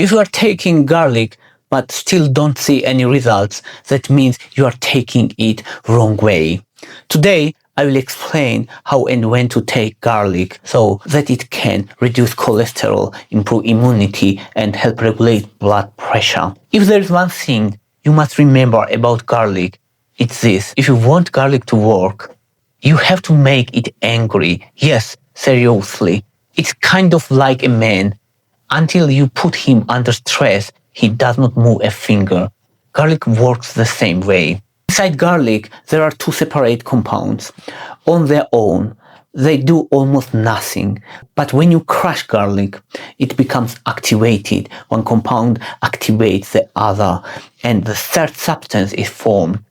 If you are taking garlic but still don't see any results, that means you are taking it wrong way. Today, I will explain how and when to take garlic so that it can reduce cholesterol, improve immunity, and help regulate blood pressure. If there is one thing you must remember about garlic, it's this. If you want garlic to work, you have to make it angry. Yes, seriously. It's kind of like a man. Until you put him under stress, he does not move a finger. Garlic works the same way. Inside garlic, there are two separate compounds. On their own, they do almost nothing. But when you crush garlic, it becomes activated. One compound activates the other, and the third substance is formed.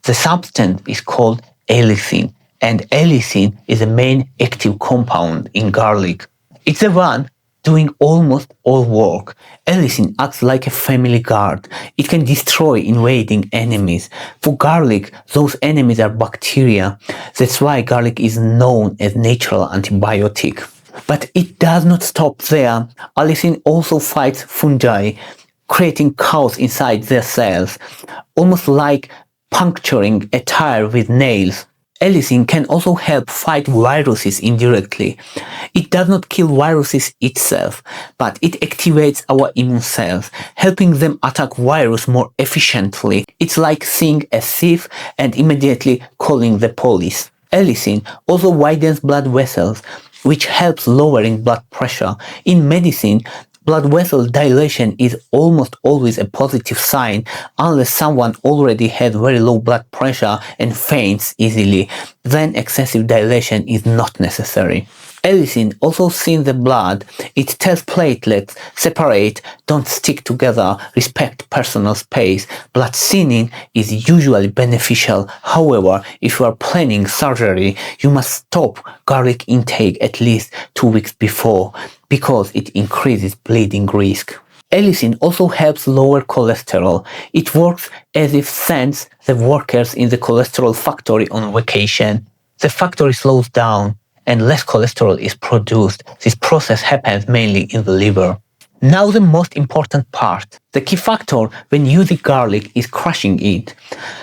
The substance is called allicin, and allicin is the main active compound in garlic. It's the one doing almost all work. Allicin acts like a family guard. It can destroy invading enemies. For garlic, those enemies are bacteria. That's why garlic is known as natural antibiotic. But it does not stop there. Allicin also fights fungi, creating chaos inside their cells, almost like puncturing a tire with nails. Allicin can also help fight viruses indirectly. It does not kill viruses itself, but it activates our immune cells, helping them attack virus more efficiently. It's like seeing a thief and immediately calling the police. Allicin also widens blood vessels, which helps lowering blood pressure. In medicine, blood vessel dilation is almost always a positive sign unless someone already has very low blood pressure and faints easily. Then excessive dilation is not necessary. Allicin also thins the blood. It tells platelets, separate, don't stick together, respect personal space. Blood thinning is usually beneficial. However, if you are planning surgery, you must stop garlic intake at least 2 weeks before, because it increases bleeding risk. Allicin also helps lower cholesterol. It works as if sends the workers in the cholesterol factory on vacation. The factory slows down and less cholesterol is produced. This process happens mainly in the liver. Now the most important part. The key factor when using garlic is crushing it.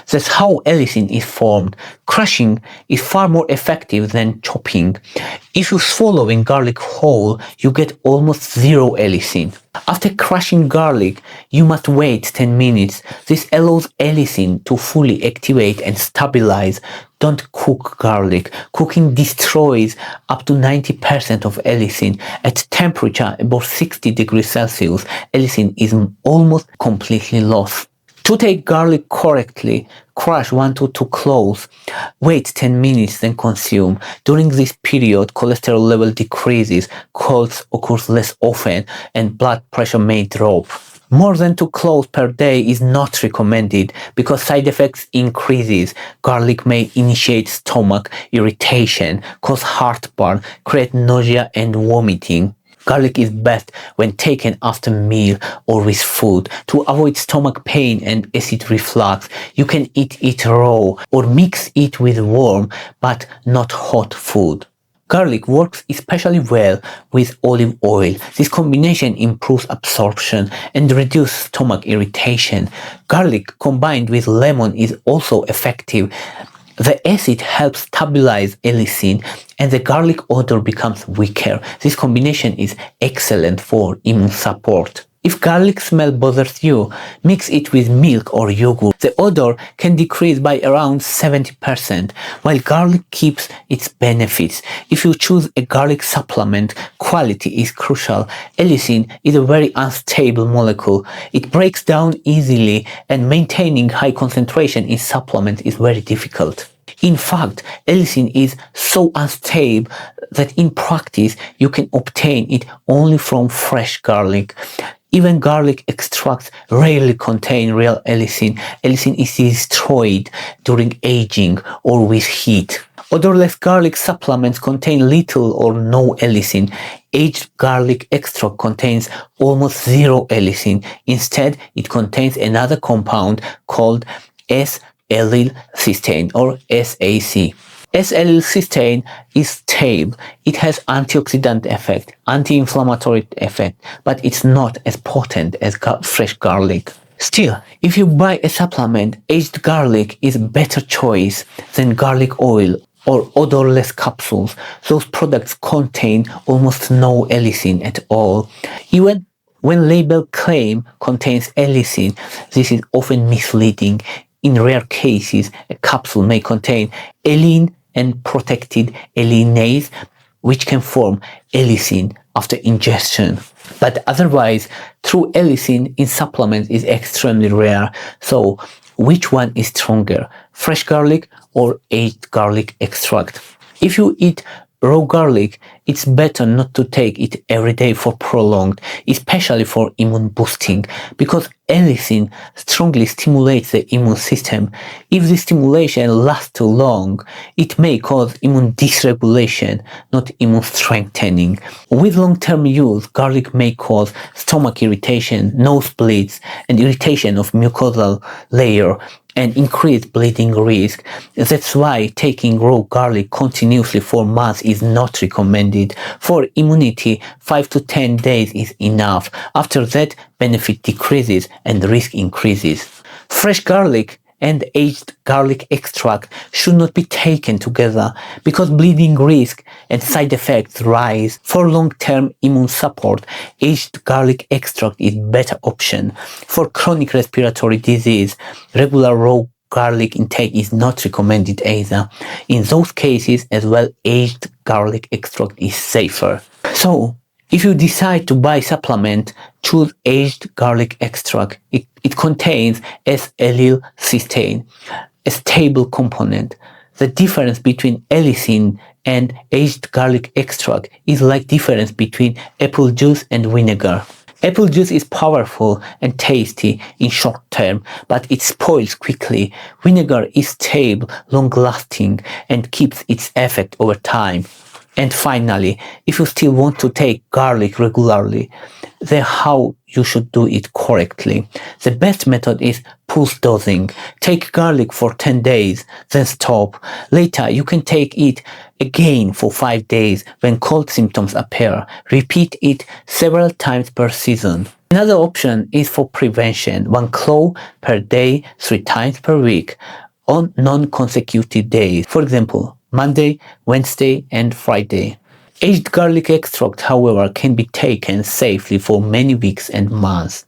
That's how allicin is formed. Crushing is far more effective than chopping. If you swallow garlic whole, you get almost zero allicin. After crushing garlic, you must wait 10 minutes. This allows allicin to fully activate and stabilize. Don't cook garlic. Cooking destroys up to 90% of allicin. At temperature above 60 degrees Celsius, allicin is almost completely lost. To take garlic correctly, crush 1 to 2 cloves, wait 10 minutes, then consume. During this period, cholesterol level decreases, colds occurs less often, and blood pressure may drop. More than 2 cloves per day is not recommended because side effects increases. Garlic may initiate stomach irritation, cause heartburn, create nausea and vomiting. Garlic is best when taken after meal or with food. To avoid stomach pain and acid reflux, you can eat it raw or mix it with warm but not hot food. Garlic works especially well with olive oil. This combination improves absorption and reduces stomach irritation. Garlic combined with lemon is also effective. The acid helps stabilize allicin and the garlic odor becomes weaker. This combination is excellent for immune support. If garlic smell bothers you, mix it with milk or yogurt. The odor can decrease by around 70%, while garlic keeps its benefits. If you choose a garlic supplement, quality is crucial. Allicin is a very unstable molecule. It breaks down easily, and maintaining high concentration in supplement is very difficult. In fact, allicin is so unstable that in practice you can obtain it only from fresh garlic. Even garlic extracts rarely contain real allicin. Allicin is destroyed during aging or with heat. Odorless garlic supplements contain little or no allicin. Aged garlic extract contains almost zero allicin. Instead, it contains another compound called S-allyl cysteine or SAC. S-alliin is stable. It has antioxidant effect, anti-inflammatory effect, but it's not as potent as fresh garlic. Still, if you buy a supplement, aged garlic is a better choice than garlic oil or odorless capsules. Those products contain almost no allicin at all. Even when label claim contains allicin, this is often misleading. In rare cases, a capsule may contain alliin and protected alliinase, which can form allicin after ingestion. But otherwise, true allicin in supplements is extremely rare. So, which one is stronger, fresh garlic or aged garlic extract? If you eat raw garlic, it's better not to take it every day for prolonged, especially for immune boosting, because allicin strongly stimulates the immune system. If the stimulation lasts too long, it may cause immune dysregulation, not immune strengthening. With long-term use, garlic may cause stomach irritation, nosebleeds, and irritation of mucosal layer, and increased bleeding risk. That's why taking raw garlic continuously for months is not recommended. For immunity, 5 to 10 days is enough. After that, benefit decreases and risk increases. Fresh garlic and aged garlic extract should not be taken together because bleeding risk and side effects rise. For long-term immune support, aged garlic extract is better option. For chronic respiratory disease, regular raw garlic intake is not recommended either. In those cases as well, aged garlic extract is safer. So, if you decide to buy supplement, choose aged garlic extract. It contains S-alliin, a stable component. The difference between allicin and aged garlic extract is like difference between apple juice and vinegar. Apple juice is powerful and tasty in short term, but it spoils quickly. Vinegar is stable, long-lasting, and keeps its effect over time. And finally, if you still want to take garlic regularly, then how you should do it correctly. The best method is pulse dosing. Take garlic for 10 days, then stop. Later, you can take it again for 5 days when cold symptoms appear. Repeat it several times per season. Another option is for prevention. 1 clove per day, 3 times per week on non-consecutive days. For example, Monday, Wednesday, and Friday. Aged garlic extract, however, can be taken safely for many weeks and months.